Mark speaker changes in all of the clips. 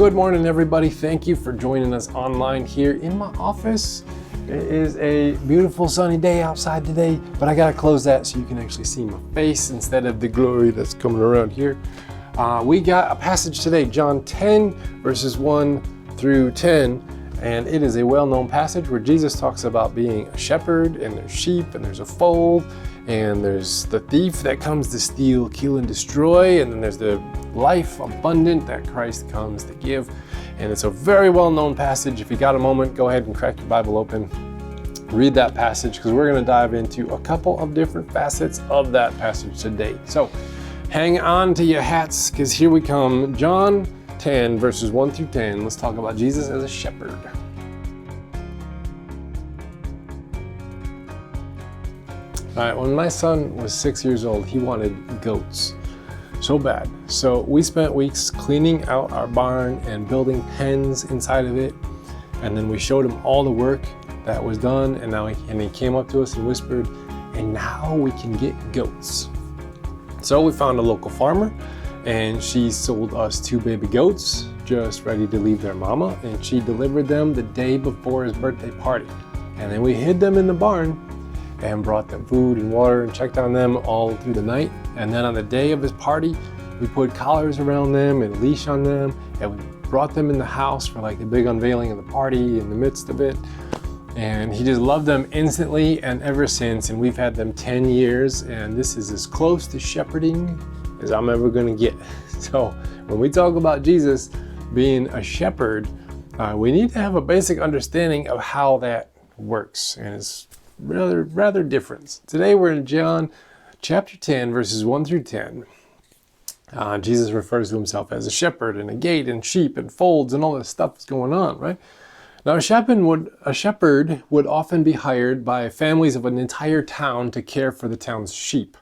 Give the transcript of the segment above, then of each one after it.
Speaker 1: Good morning, everybody. Thank you for joining us online here in my office. It is a beautiful sunny day outside today, but I gotta close that so you can actually see my face instead of the glory that's coming around here. We got a passage today, John 10, verses 1 through 10, and it is a well-known passage where Jesus talks about being a shepherd, and there's sheep, and there's a fold, and there's the thief that comes to steal, kill, and destroy, and then there's the life abundant that Christ comes to give. And it's a very well-known passage. If you got a moment, go ahead and crack your Bible open, read that passage, because we're going to dive into a couple of different facets of that passage today. So hang on to your hats, because here we come. John 10, verses 1 through 10. Let's talk about Jesus as a shepherd. All right, when my son was 6 years old, he wanted goats so bad. So we spent weeks cleaning out our barn and building pens inside of it. And then we showed him all the work that was done. And he came up to us and whispered, and now we can get goats. So we found a local farmer, and she sold us 2 baby goats just ready to leave their mama. And she delivered them the day before his birthday party. And then we hid them in the barn and brought them food and water and checked on them all through the night. And then on the day of his party, we put collars around them and a leash on them, and we brought them in the house for like the big unveiling of the party in the midst of it. And he just loved them instantly, and ever since, and we've had them 10 years, and this is as close to shepherding as I'm ever gonna get. So when we talk about Jesus being a shepherd, we need to have a basic understanding of how that works, and it's rather different. Today we're in John chapter 10, verses 1 through 10. Jesus refers to himself as a shepherd and a gate and sheep and folds and all this stuff that's going on, right? Now a shepherd would often be hired by families of an entire town to care for the town's sheep.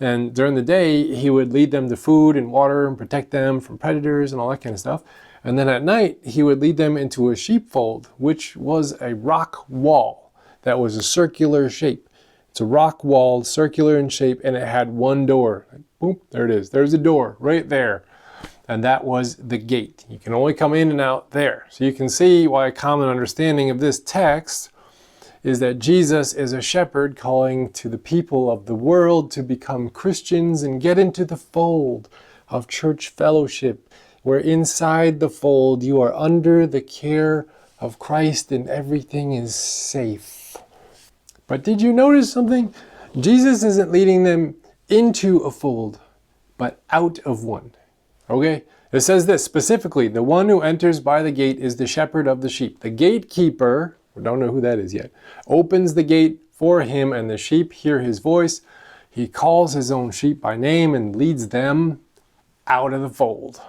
Speaker 1: And during the day, he would lead them to food and water and protect them from predators and all that kind of stuff. And then at night, he would lead them into a sheepfold, which was a rock wall that was a circular shape. It's a rock wall, circular in shape, and it had one door. Boom, there it is. There's a door right there. And that was the gate. You can only come in and out there. So you can see why a common understanding of this text is that Jesus is a shepherd calling to the people of the world to become Christians and get into the fold of church fellowship, where inside the fold you are under the care of Christ and everything is safe. But did you notice something? Jesus isn't leading them into a fold, but out of one. Okay? It says this specifically: the one who enters by the gate is the shepherd of the sheep. The gatekeeper, we don't know who that is yet, opens the gate for him, and the sheep hear his voice. He calls his own sheep by name and leads them out of the fold.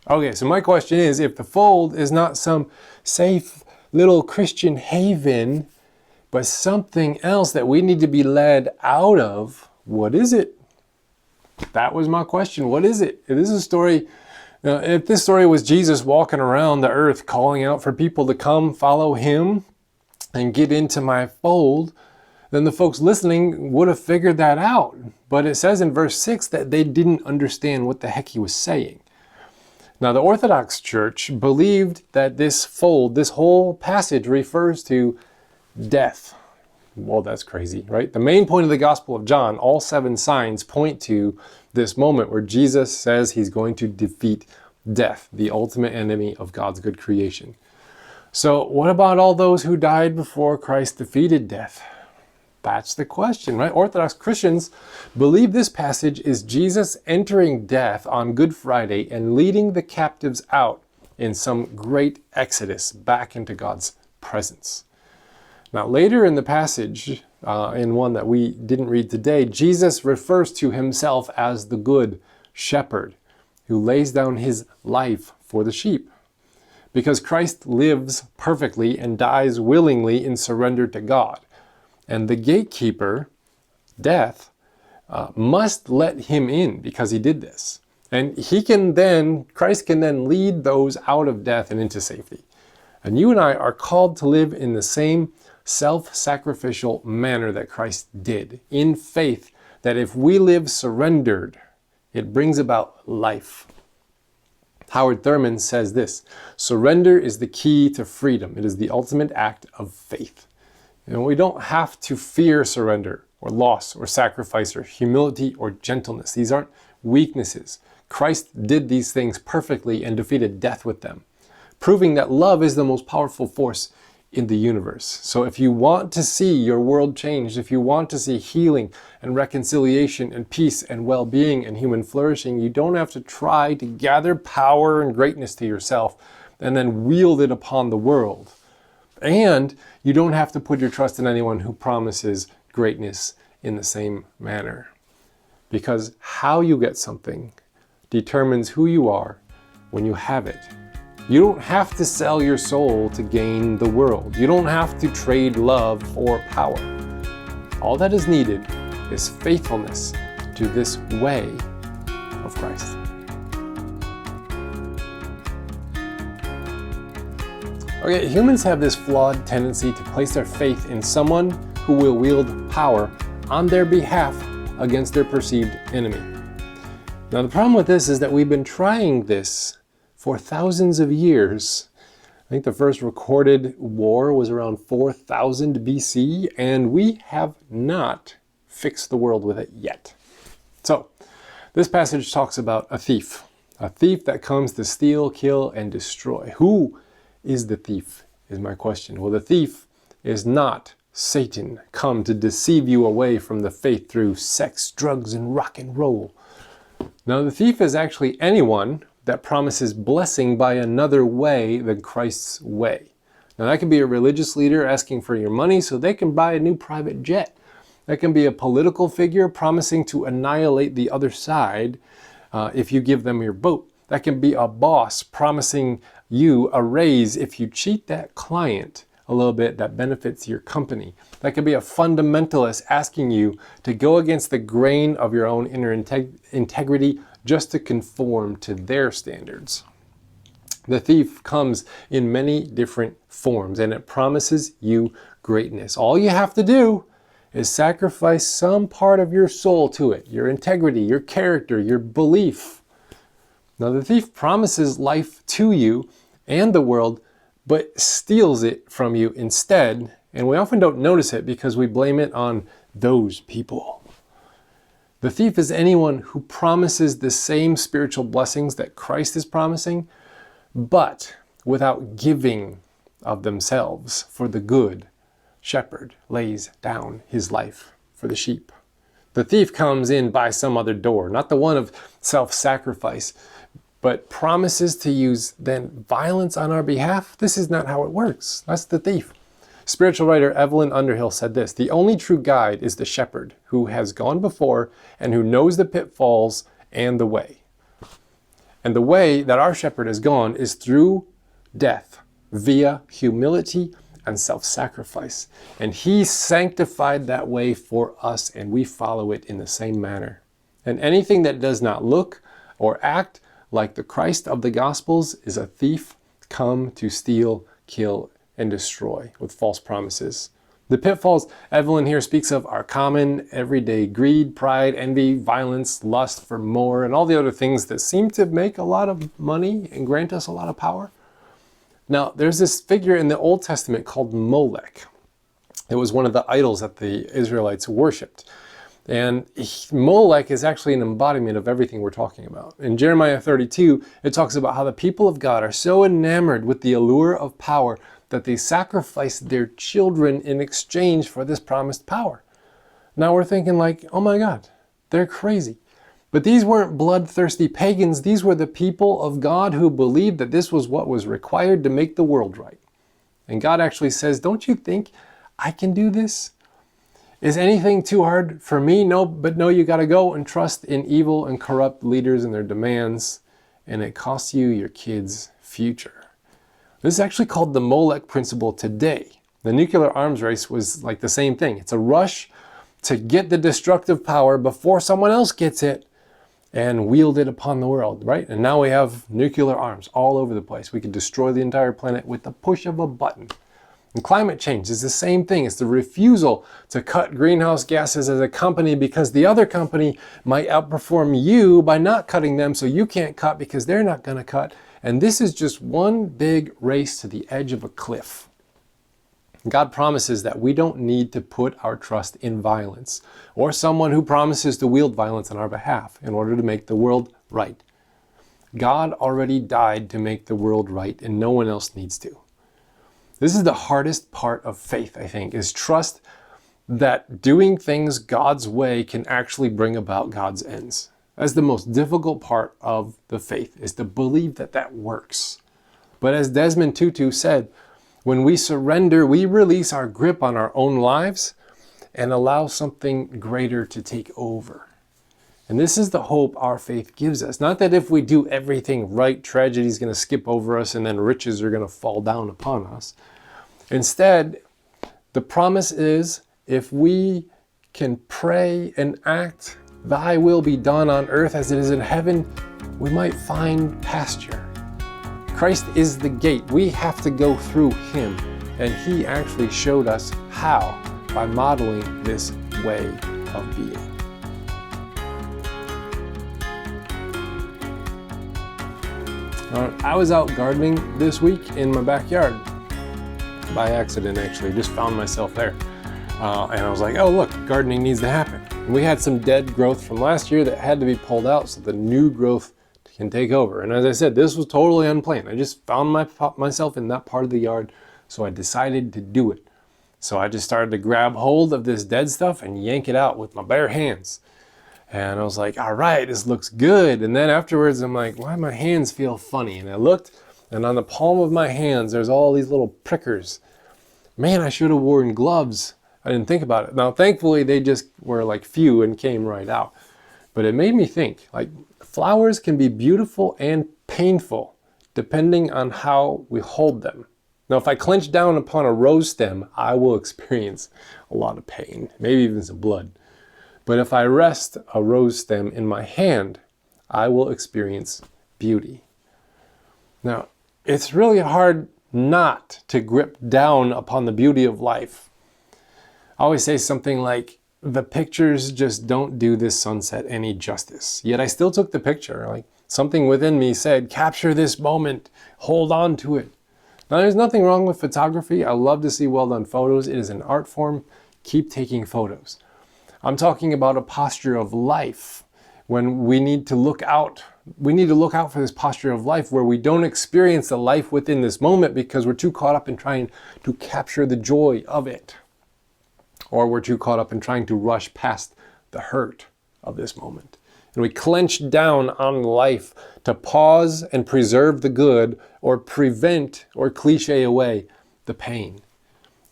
Speaker 1: Okay, so my question is, if the fold is not some safe little Christian haven, but something else that we need to be led out of, what is it? That was my question. What is it? If this story was Jesus walking around the earth calling out for people to come follow him and get into my fold, then the folks listening would have figured that out. But it says in verse 6 that they didn't understand what the heck he was saying. Now, the Orthodox Church believed that this fold, this whole passage, refers to death. Well, that's crazy, right? The main point of the Gospel of John, all 7 signs point to this moment where Jesus says he's going to defeat death, the ultimate enemy of God's good creation. So what about all those who died before Christ defeated death? That's the question, right? Orthodox Christians believe this passage is Jesus entering death on Good Friday and leading the captives out in some great exodus back into God's presence. Now, later in the passage, in one that we didn't read today, Jesus refers to himself as the good shepherd who lays down his life for the sheep. Because Christ lives perfectly and dies willingly in surrender to God. And the gatekeeper, death, must let him in because he did this. And Christ can then lead those out of death and into safety. And you and I are called to live in the same self-sacrificial manner that Christ did, in faith that if we live surrendered, it brings about life. Howard Thurman says this: surrender is the key to freedom. It is the ultimate act of faith. We don't have to fear surrender or loss or sacrifice or humility or gentleness. These aren't weaknesses. Christ did these things perfectly and defeated death with them, proving that love is the most powerful force in the universe. So if you want to see your world changed, if you want to see healing and reconciliation and peace and well-being and human flourishing, you don't have to try to gather power and greatness to yourself and then wield it upon the world. And you don't have to put your trust in anyone who promises greatness in the same manner. Because how you get something determines who you are when you have it. You don't have to sell your soul to gain the world. You don't have to trade love for power. All that is needed is faithfulness to this way of Christ. Okay, humans have this flawed tendency to place their faith in someone who will wield power on their behalf against their perceived enemy. Now, the problem with this is that we've been trying this for thousands of years. I think the first recorded war was around 4000 BC, and we have not fixed the world with it yet. So, this passage talks about a thief that comes to steal, kill, and destroy. Who is the thief, is my question. Well, the thief is not Satan, come to deceive you away from the faith through sex, drugs, and rock and roll. Now, the thief is actually anyone that promises blessing by another way than Christ's way. Now, that can be a religious leader asking for your money so they can buy a new private jet. That can be a political figure promising to annihilate the other side if you give them your vote. That can be a boss promising you a raise if you cheat that client a little bit that benefits your company. That could be a fundamentalist asking you to go against the grain of your own inner integrity just to conform to their standards. The thief comes in many different forms, and it promises you greatness. All you have to do is sacrifice some part of your soul to it, your integrity, your character, your belief. Now, the thief promises life to you and the world, but steals it from you instead, and we often don't notice it because we blame it on those people. The thief is anyone who promises the same spiritual blessings that Christ is promising, but without giving of themselves, for the good shepherd lays down his life for the sheep. The thief comes in by some other door, not the one of self-sacrifice, but promises to use then violence on our behalf. This is not how it works. That's the thief. Spiritual writer Evelyn Underhill said this: the only true guide is the shepherd who has gone before and who knows the pitfalls and the way. And the way that our shepherd has gone is through death, via humility and self-sacrifice. And he sanctified that way for us, and we follow it in the same manner. And anything that does not look or act like the Christ of the Gospels is a thief come to steal, kill, and destroy with false promises. The pitfalls Evelyn here speaks of are common, everyday greed, pride, envy, violence, lust for more, and all the other things that seem to make a lot of money and grant us a lot of power. Now, there's this figure in the Old Testament called Molech. It was one of the idols that the Israelites worshipped. And Molech is actually an embodiment of everything we're talking about. In Jeremiah 32, it talks about how the people of God are so enamored with the allure of power that they sacrifice their children in exchange for this promised power. Now we're thinking like, oh my God, they're crazy. But these weren't bloodthirsty pagans. These were the people of God who believed that this was what was required to make the world right. And God actually says, don't you think I can do this? Is anything too hard for me? No, but no, you got to go and trust in evil and corrupt leaders and their demands, and it costs you your kids' future. This is actually called the Molech principle today. The nuclear arms race was like the same thing. It's a rush to get the destructive power before someone else gets it and wield it upon the world, right? And now we have nuclear arms all over the place. We could destroy the entire planet with the push of a button. And climate change is the same thing. It's the refusal to cut greenhouse gases as a company because the other company might outperform you by not cutting them, so you can't cut because they're not going to cut. And this is just one big race to the edge of a cliff. God promises that we don't need to put our trust in violence or someone who promises to wield violence on our behalf in order to make the world right. God already died to make the world right, and no one else needs to. This is the hardest part of faith, I think, is trust that doing things God's way can actually bring about God's ends. That's the most difficult part of the faith, is to believe that that works. But as Desmond Tutu said, when we surrender, we release our grip on our own lives and allow something greater to take over. And this is the hope our faith gives us. Not that if we do everything right, tragedy is going to skip over us and then riches are going to fall down upon us. Instead, the promise is if we can pray and act, thy will be done on earth as it is in heaven, we might find pasture. Christ is the gate. We have to go through him. And he actually showed us how by modeling this way of being. I was out gardening this week in my backyard. By accident, actually. Just found myself there. And I was like, oh look, gardening needs to happen. And we had some dead growth from last year that had to be pulled out so the new growth can take over. And as I said, this was totally unplanned. I just found myself in that part of the yard, so I decided to do it. So I just started to grab hold of this dead stuff and yank it out with my bare hands. And I was like, all right, this looks good. And then afterwards, I'm like, why do my hands feel funny? And I looked, and on the palm of my hands, there's all these little prickers. Man, I should have worn gloves. I didn't think about it. Now, thankfully, they just were like few and came right out. But it made me think, like, flowers can be beautiful and painful depending on how we hold them. Now, if I clench down upon a rose stem, I will experience a lot of pain, maybe even some blood. But if I rest a rose stem in my hand, I will experience beauty. Now, it's really hard not to grip down upon the beauty of life. I always say something like, the pictures just don't do this sunset any justice. Yet I still took the picture. Like, something within me said, capture this moment, hold on to it. Now, there's nothing wrong with photography. I love to see well done photos. It is an art form. Keep taking photos. I'm talking about a posture of life when we need to look out. We need to look out for this posture of life where we don't experience the life within this moment because we're too caught up in trying to capture the joy of it. Or we're too caught up in trying to rush past the hurt of this moment. And we clench down on life to pause and preserve the good or prevent or cliche away the pain.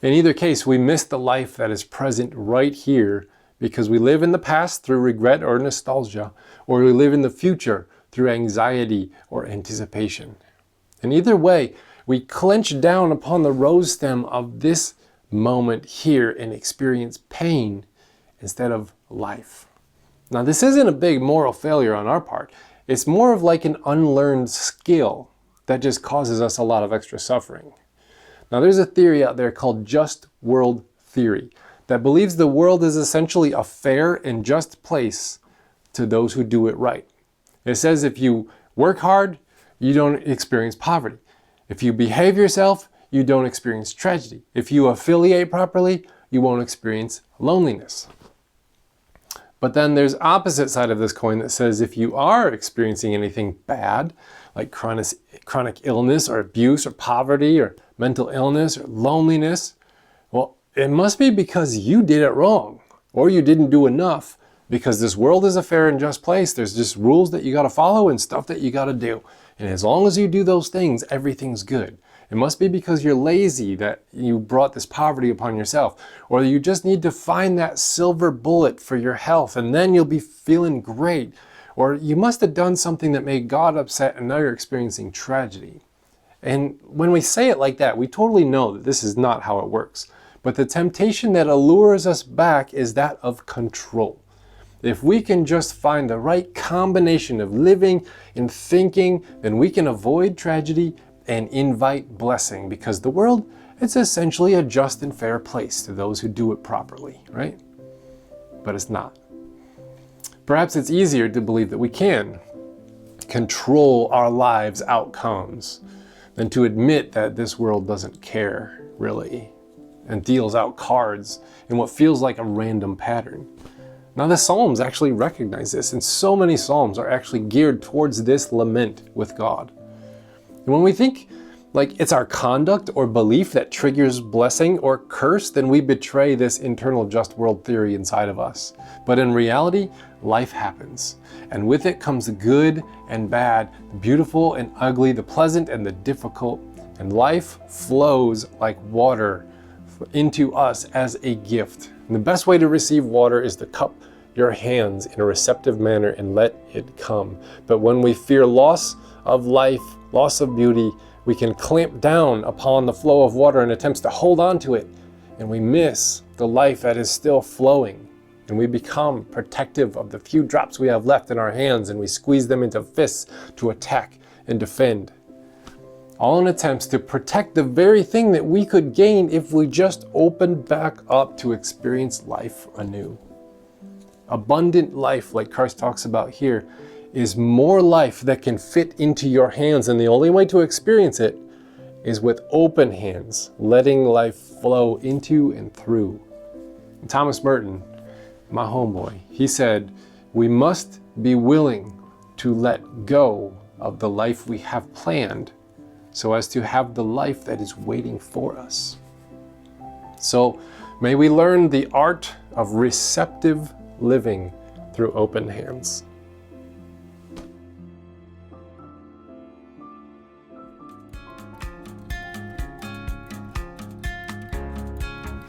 Speaker 1: In either case, we miss the life that is present right here because we live in the past through regret or nostalgia, or we live in the future through anxiety or anticipation. And either way, we clench down upon the rose stem of this moment here and experience pain instead of life. Now, this isn't a big moral failure on our part. It's more of like an unlearned skill that just causes us a lot of extra suffering. Now, there's a theory out there called just world theory that believes the world is essentially a fair and just place to those who do it right. It says if you work hard, you don't experience poverty. If you behave yourself, you don't experience tragedy. If you affiliate properly, you won't experience loneliness. But then there's opposite side of this coin that says if you are experiencing anything bad, like chronic illness or abuse or poverty or mental illness or loneliness, well, it must be because you did it wrong or you didn't do enough, because this world is a fair and just place. There's just rules that you got to follow and stuff that you got to do. And as long as you do those things, everything's good. It must be because you're lazy that you brought this poverty upon yourself, or you just need to find that silver bullet for your health and then you'll be feeling great. Or you must have done something that made God upset and now you're experiencing tragedy. And when we say it like that, we totally know that this is not how it works. But the temptation that allures us back is that of control. If we can just find the right combination of living and thinking, then we can avoid tragedy and invite blessing, because the world It's essentially a just and fair place to those who do it properly, right? But it's not. Perhaps it's easier to believe that we can control our lives' outcomes than to admit that this world doesn't care, really, and deals out cards in what feels like a random pattern. Now, the Psalms actually recognize this, and so many Psalms are actually geared towards this lament with God. And when we think like it's our conduct or belief that triggers blessing or curse, then we betray this internal just world theory inside of us. But in reality, life happens. And with it comes the good and bad, the beautiful and ugly, the pleasant and the difficult. And life flows like water into us as a gift. And the best way to receive water is to cup your hands in a receptive manner and let it come. But when we fear loss of life, loss of beauty, we can clamp down upon the flow of water in attempts to hold on to it, and we miss the life that is still flowing. And we become protective of the few drops we have left in our hands, and we squeeze them into fists to attack and defend. All in attempts to protect the very thing that we could gain if we just opened back up to experience life anew. Abundant life, like Christ talks about here, is more life that can fit into your hands, and the only way to experience it is with open hands, letting life flow into and through. And Thomas Merton, my homeboy, he said, we must be willing to let go of the life we have planned so as to have the life that is waiting for us. So may we learn the art of receptive living through open hands.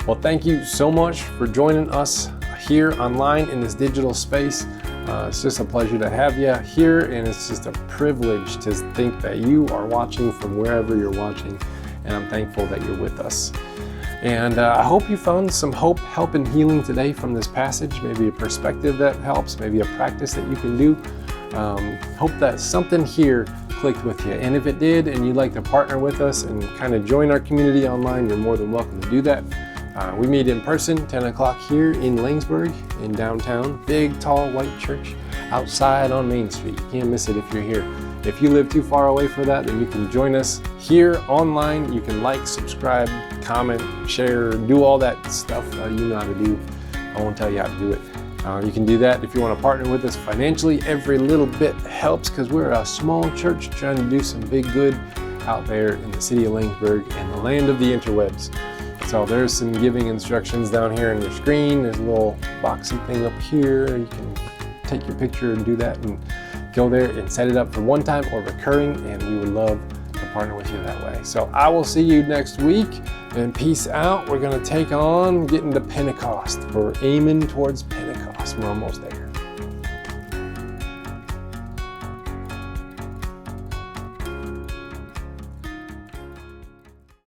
Speaker 1: Well, thank you so much for joining us here online in this digital space. It's just a pleasure to have you here, and it's just a privilege to think that you are watching from wherever you're watching, and I'm thankful that you're with us. And I hope you found some hope, help, and healing today from this passage, maybe a perspective that helps, maybe a practice that you can do. Hope that something here clicked with you. And if it did, and you'd like to partner with us and kind of join our community online, you're more than welcome to do that. We meet in person, 10 o'clock here in Langsburg, in downtown. Big, tall, white church outside on Main Street. You can't miss it if you're here. If you live too far away for that, then you can join us here online. You can like, subscribe, comment, share, do all that stuff you know how to do. I won't tell you how to do it. You can do that if you want to partner with us financially. Every little bit helps because we're a small church trying to do some big good out there in the city of Langsburg and the land of the interwebs. So there's some giving instructions down here on your screen. There's a little boxy thing up here. You can take your picture and do that and go there and set it up for one time or recurring, and we would love to partner with you that way. So I will see you next week, and peace out. We're going to take on getting to Pentecost. We're aiming towards Pentecost. We're almost there.